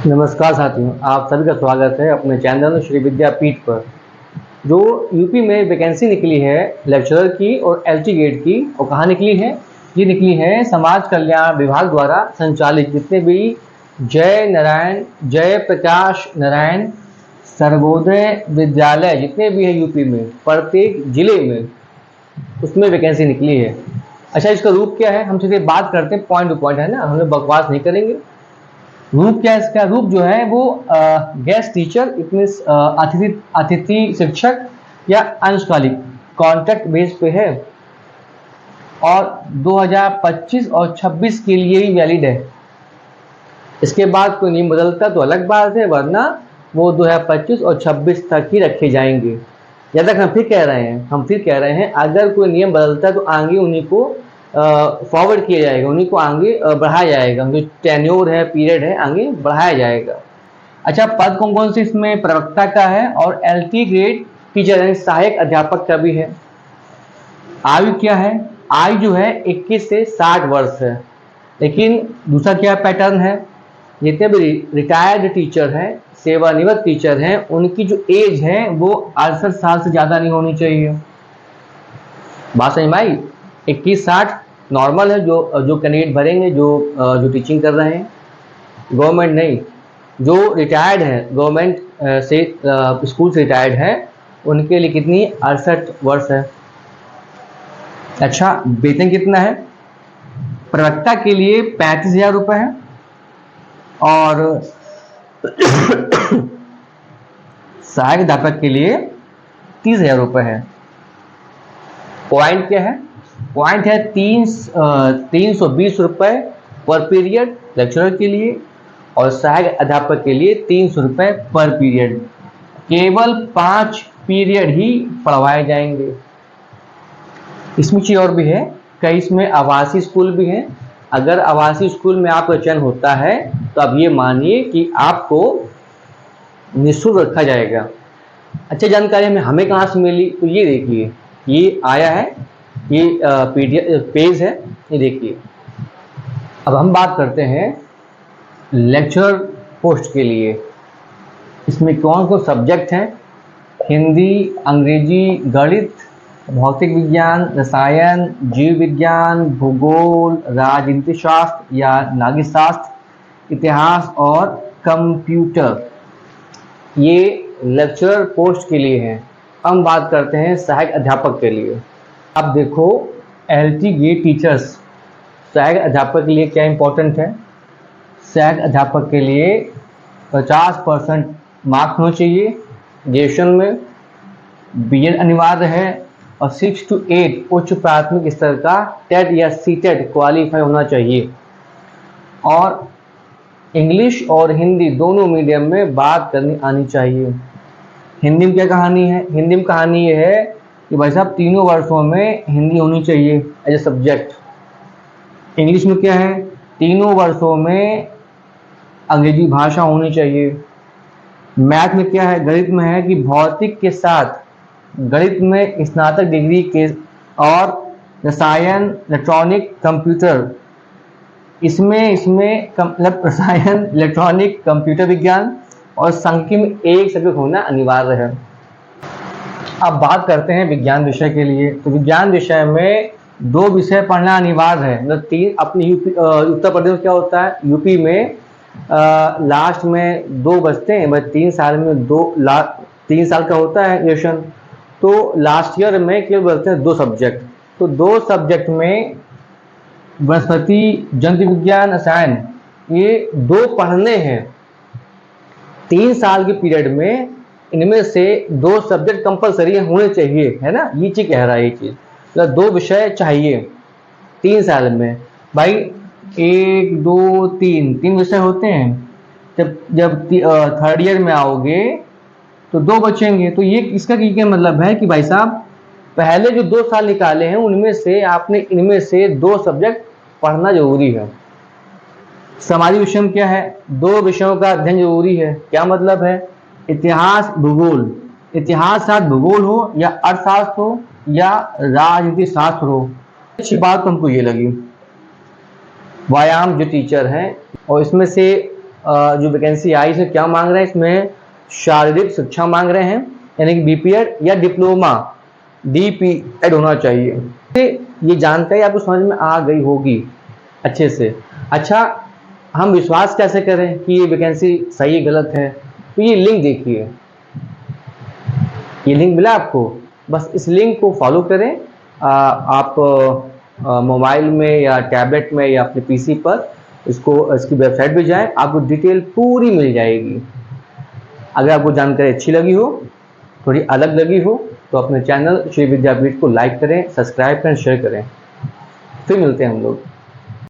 नमस्कार साथियों, आप सभी का स्वागत है अपने चैनल श्री विद्यापीठ पर। जो यूपी में वैकेंसी निकली है लेक्चरर की और एलटी गेट की, और कहाँ निकली है? ये निकली है समाज कल्याण विभाग द्वारा संचालित जितने भी जय नारायण, जय प्रकाश नारायण सर्वोदय विद्यालय जितने भी हैं यूपी में, प्रत्येक जिले में उसमें वैकेंसी निकली है। अच्छा, इसका रूप क्या है? हम सीधे बात करते हैं, पॉइंट टू पॉइंट, है ना, हम लोग बकवास नहीं करेंगे। रूप क्या है इसका? रूप जो है वो गेस्ट टीचर, इट मीन्स अतिथि शिक्षक या अंशकालिक कॉन्ट्रैक्ट बेस पे है, और 2025 और 26 के लिए ही वैलिड है। इसके बाद कोई नियम बदलता तो अलग बात है, वरना वो 2025 और 26 तक ही रखे जाएंगे। जब तक हम फिर कह रहे हैं अगर कोई नियम बदलता है तो आगे उन्हीं को फॉरवर्ड किया जाएगा, उन्हीं को आगे बढ़ाया जाएगा, जो टेन्योर है, पीरियड है, आगे बढ़ाया जाएगा। अच्छा, पद कौन कौन से इसमें? प्रवक्ता का है और एलटी ग्रेड टीचर यानी सहायक अध्यापक का भी है। आयु क्या है? आयु जो है 21 से 60 वर्ष है। लेकिन दूसरा क्या पैटर्न है? जितने भी रिटायर्ड टीचर हैं, सेवानिवृत्त टीचर हैं, उनकी जो एज है वो 68 साल से ज़्यादा नहीं होनी चाहिए। बात समझ में आई? 21-60 नॉर्मल है, जो कैंडिडेट भरेंगे, जो टीचिंग कर रहे हैं, गवर्नमेंट नहीं। जो रिटायर्ड है, गवर्नमेंट से स्कूल से रिटायर्ड है, उनके लिए कितनी? 68 वर्ष है। अच्छा, वेतन कितना है? प्रवक्ता के लिए 35,000 रुपये है, और सहायक अध्यापक के लिए 30,000 रुपये है। पॉइंट क्या है? पॉइंट है 320 रुपये पर पीरियड लेक्चरर के लिए, और सहायक अध्यापक के लिए 300 रुपये पर पीरियड। केवल 5 पीरियड ही पढ़वाए जाएंगे। इसमें चीज़ और भी है, कई इसमें आवासीय स्कूल भी हैं। अगर आवासीय स्कूल में आपका चयन होता है तो आप ये मानिए कि आपको निःशुल्क रखा जाएगा। अच्छा, जानकारी हमें कहाँ से मिली? तो ये देखिए, ये आया है, ये पीडीएफ पेज है, ये देखिए। अब हम बात करते हैं लेक्चरर पोस्ट के लिए। इसमें कौन कौन सब्जेक्ट हैं? हिंदी, अंग्रेजी, गणित, भौतिक विज्ञान, रसायन, जीव विज्ञान, भूगोल, राजनीति शास्त्र या नागरिक शास्त्र, इतिहास और कंप्यूटर। ये लेक्चरर पोस्ट के लिए हैं। हम बात करते हैं सहायक अध्यापक के लिए। अब देखो, एलटी गेट टीचर्स सहायक अध्यापक के लिए क्या इंपॉर्टेंट है? सहायक अध्यापक के लिए 50% मार्क्स होना चाहिए, ग्रेजुएशन में बीएड अनिवार्य है, और 6 to 8 उच्च प्राथमिक स्तर का टेट या सीटेट क्वालिफाई होना चाहिए, और इंग्लिश और हिंदी दोनों मीडियम में बात करनी आनी चाहिए। हिंदी में क्या कहानी है? हिंदी में कहानी ये है कि भाई साहब, तीनों वर्षों में हिंदी होनी चाहिए एज ए सब्जेक्ट। इंग्लिश में क्या है? तीनों वर्षों में अंग्रेजी भाषा होनी चाहिए। मैथ में क्या है? गणित में है कि भौतिक के साथ गणित में स्नातक डिग्री के, और रसायन, इलेक्ट्रॉनिक, कंप्यूटर, इसमें मतलब रसायन, इलेक्ट्रॉनिक, कंप्यूटर विज्ञान और सांख्यिकी में एक सब्जेक्ट होना अनिवार्य है। अब बात करते हैं विज्ञान विषय के लिए। तो विज्ञान विषय में 2 विषय पढ़ना अनिवार्य है। मतलब 3 अपने यूपी, उत्तर प्रदेश में क्या होता है, यूपी में लास्ट में 2 बचते हैं, बस 3 साल में 3 साल का होता है ग्रेजुएशन, तो लास्ट ईयर में केवल बचते हैं 2 सब्जेक्ट। तो 2 सब्जेक्ट में वनस्पति, जंतु विज्ञान, रसायन, ये 2 पढ़ने हैं 3 साल के पीरियड में। इनमें से 2 सब्जेक्ट कंपलसरी होने चाहिए, है ना, ये चीज़ कह रहा है। ये चीज़ मतलब 2 विषय चाहिए 3 साल में। भाई 1, 2, 3 विषय होते हैं। जब थर्ड ईयर में आओगे तो 2 बचेंगे। तो ये इसका क्या मतलब है कि भाई साहब, पहले जो 2 साल निकाले हैं उनमें से आपने इनमें से 2 सब्जेक्ट पढ़ना जरूरी है। सामाजिक विषय में क्या है? 2 विषयों का अध्ययन जरूरी है। क्या मतलब है? इतिहास, भूगोल, इतिहास साथ भूगोल हो, या अर्थशास्त्र हो, या राजनीति शास्त्र हो। अच्छी बात तो हमको ये लगी। व्यायाम जो टीचर हैं, और इसमें से जो वैकेंसी आई है क्या मांग रहे हैं, इसमें शारीरिक शिक्षा मांग रहे हैं, यानी कि बीपीएड या डिप्लोमा डीपीएड होना चाहिए। ये जानकारी आपको समझ में आ गई होगी अच्छे से। अच्छा, हम विश्वास कैसे करें कि ये वैकेंसी सही है गलत है? तो ये लिंक देखिए, ये लिंक मिला आपको, बस इस लिंक को फॉलो करें। आप मोबाइल में या टैबलेट में या अपने पीसी पर इसकी वेबसाइट पे जाएं, आपको डिटेल पूरी मिल जाएगी। अगर आपको जानकारी अच्छी लगी हो, थोड़ी अलग लगी हो, तो अपने चैनल श्री विद्यापीठ को लाइक करें, सब्सक्राइब करें, शेयर करें। फिर मिलते हैं हम लोग।